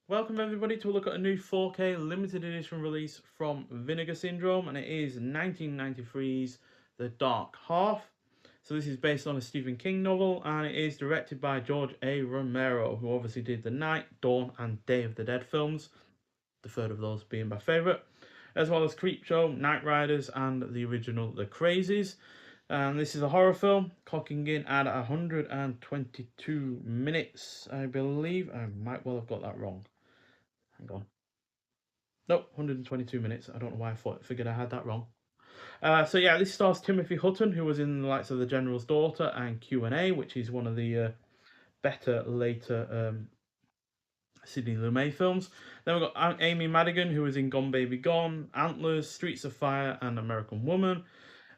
Welcome everybody to a look at a new 4K limited edition release from Vinegar Syndrome, and it is 1993's The Dark Half. So this is based on a Stephen King novel, and it is directed by George A. Romero, who obviously did the Night, Dawn and Day of the Dead films, the third of those being my favourite, as well as Creepshow, Night Riders and the original The Crazies. And this is a horror film, clocking in at 122 minutes, I believe. I might well have got that wrong. Hang on. Nope, 122 minutes. I don't know why figured I had that wrong. So yeah, this stars Timothy Hutton, who was in the likes of The General's Daughter and Q&A, which is one of the better later Sidney Lumet films. Then we've got Amy Madigan, who was in Gone Baby Gone, Antlers, Streets of Fire, and American Woman.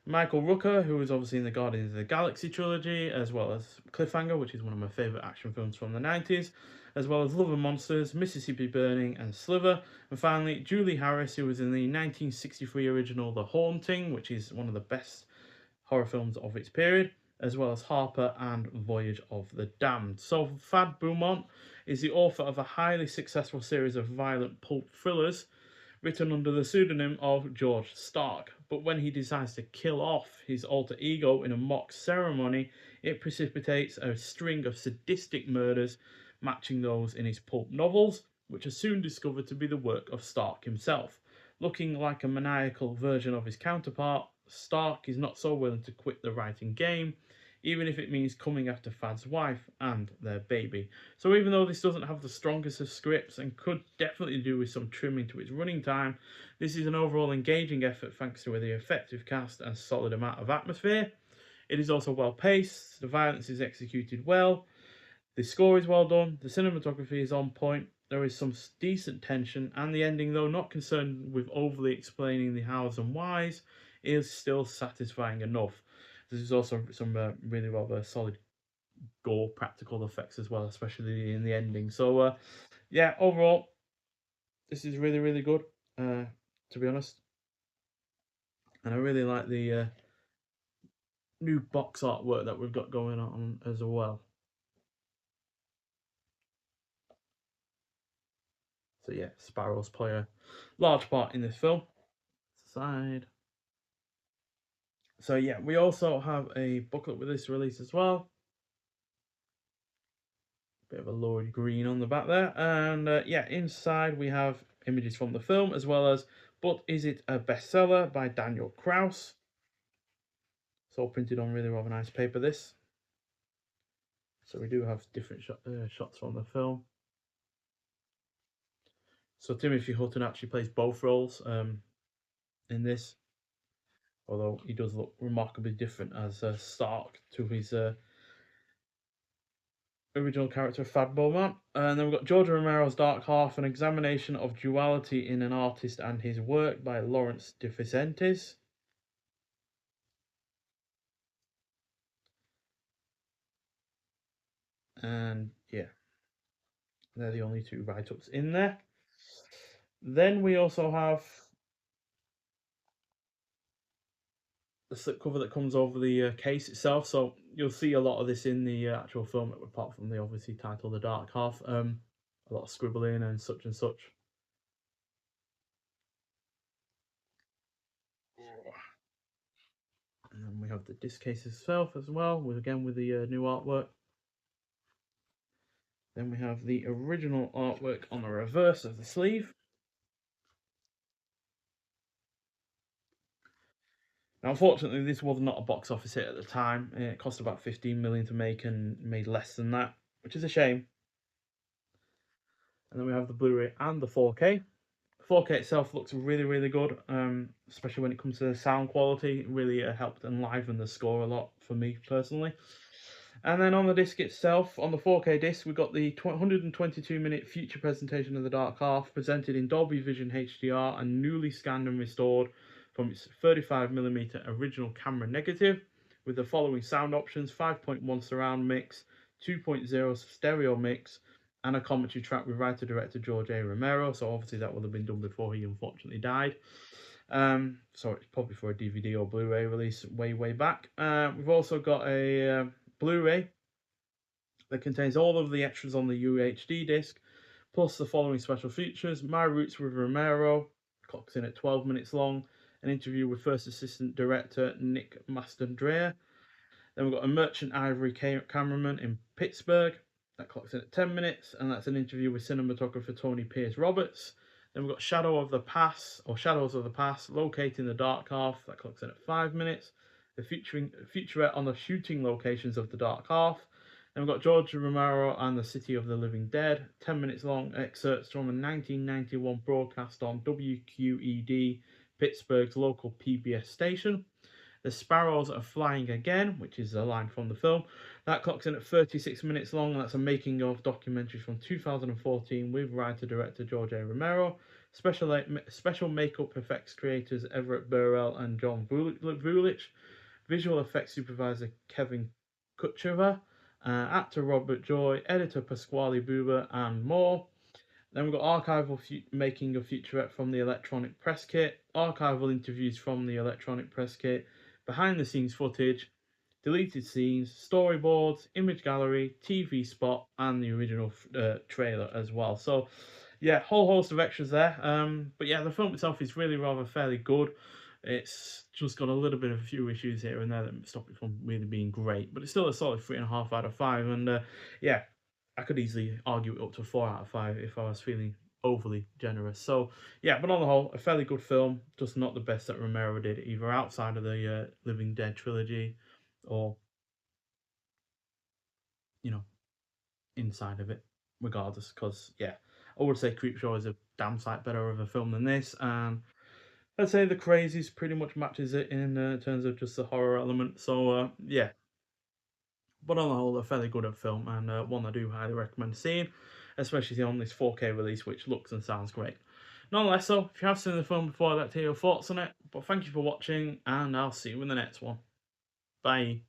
Michael Rooker, who was obviously in the Guardians of the Galaxy trilogy, as well as Cliffhanger, which is one of my favourite action films from the 90s, as well as Love and Monsters, Mississippi Burning, and Sliver. And finally, Julie Harris, who was in the 1963 original The Haunting, which is one of the best horror films of its period, as well as Harper and Voyage of the Damned. So, Fad Beaumont is the author of a highly successful series of violent pulp thrillers written under the pseudonym of George Stark. But when he decides to kill off his alter ego in a mock ceremony, it precipitates a string of sadistic murders matching those in his pulp novels, which are soon discovered to be the work of Stark himself. Looking like a maniacal version of his counterpart, Stark is not so willing to quit the writing game, even if it means coming after Fad's wife and their baby. So even though this doesn't have the strongest of scripts and could definitely do with some trimming to its running time, this is an overall engaging effort thanks to the effective cast and solid amount of atmosphere. It is also well paced, the violence is executed well, the score is well done, the cinematography is on point, there is some decent tension, and the ending, though not concerned with overly explaining the hows and whys, is still satisfying enough. There's also some really rather solid gore practical effects as well, especially in the ending. So, yeah, overall, this is really, really good, to be honest. And I really like the new box artwork that we've got going on as well. So, yeah, sparrows play a large part in this film. Side. So, yeah, we also have a booklet with this release as well. Bit of a Lord Green on the back there. And yeah, inside we have images from the film as well as But Is It a Bestseller by Daniel Kraus. It's all printed on really rather nice paper, this. So we do have different shots from the film. So Timothy Hutton actually plays both roles in this. Although he does look remarkably different as Stark to his original character Fad Beaumont. And then we've got George Romero's Dark Half, an examination of duality in an artist and his work by Lawrence de Vicentes. And yeah, they're the only two write-ups in there. Then we also have the slipcover that comes over the case itself. So you'll see a lot of this in the actual film, apart from the obviously title The Dark Half. A lot of scribbling and such and such. And then we have the disc case itself as well, with the new artwork. Then we have the original artwork on the reverse of the sleeve. Now, unfortunately, this was not a box office hit at the time. It cost about 15 million to make and made less than that, which is a shame. And then we have the Blu-ray and the 4K. The 4K itself looks really, really good, especially when it comes to the sound quality. It really helped enliven the score a lot for me personally. And then on the disc itself, on the 4K disc, we've got the 122-minute future presentation of The Dark Half, presented in Dolby Vision HDR and newly scanned and restored from its 35mm original camera negative, with the following sound options: 5.1 surround mix, 2.0 stereo mix, and a commentary track with writer-director George A. Romero. So obviously that would have been done before he unfortunately died. So it's probably for a DVD or Blu-ray release way back. We've also got a Blu-ray that contains all of the extras on the UHD disc, plus the following special features: My Roots with Romero, clocks in at 12 minutes long, an interview with First Assistant Director Nick Mastandrea. Then we've got A Merchant Ivory Cameraman in Pittsburgh, that clocks in at 10 minutes, and that's an interview with cinematographer Tony Pierce Roberts. Then we've got Shadows of the Past, Locating the Dark Half, that clocks in at 5 minutes. The featurette on the shooting locations of the Dark Half. Then we've got George Romero and the City of the Living Dead, 10 minutes long excerpts from a 1991 broadcast on WQED, Pittsburgh's local PBS station. The Sparrows Are Flying Again, which is a line from the film. That clocks in at 36 minutes long, and that's a making of documentary from 2014 with writer-director George A. Romero, special makeup effects creators Everett Burrell and John Vulich, visual effects supervisor Kevin Kuchera, actor Robert Joy, editor Pasquale Buba, and more. Then we've got archival making of featurette from the electronic press kit, archival interviews from the electronic press kit, behind the scenes footage, deleted scenes, storyboards, image gallery, TV spot, and the original trailer as well. So, yeah, whole host of extras there. But yeah, the film itself is really rather fairly good. It's just got a little bit of a few issues here and there that stop it from really being great, but it's still a solid 3.5 out of 5. And yeah, I could easily argue it up to a 4 out of 5 if I was feeling overly generous. So yeah, but on the whole, a fairly good film, just not the best that Romero did, either outside of the Living Dead trilogy or, you know, inside of it, regardless. Because yeah, I would say Creepshow is a damn sight better of a film than this, and I'd say The Crazies pretty much matches it in terms of just the horror element. So yeah, but on the whole, a fairly good film, and one I do highly recommend seeing, especially on this 4K release, which looks and sounds great. Nonetheless, so if you have seen the film before, I'd like to hear your thoughts on it. But thank you for watching, and I'll see you in the next one. Bye.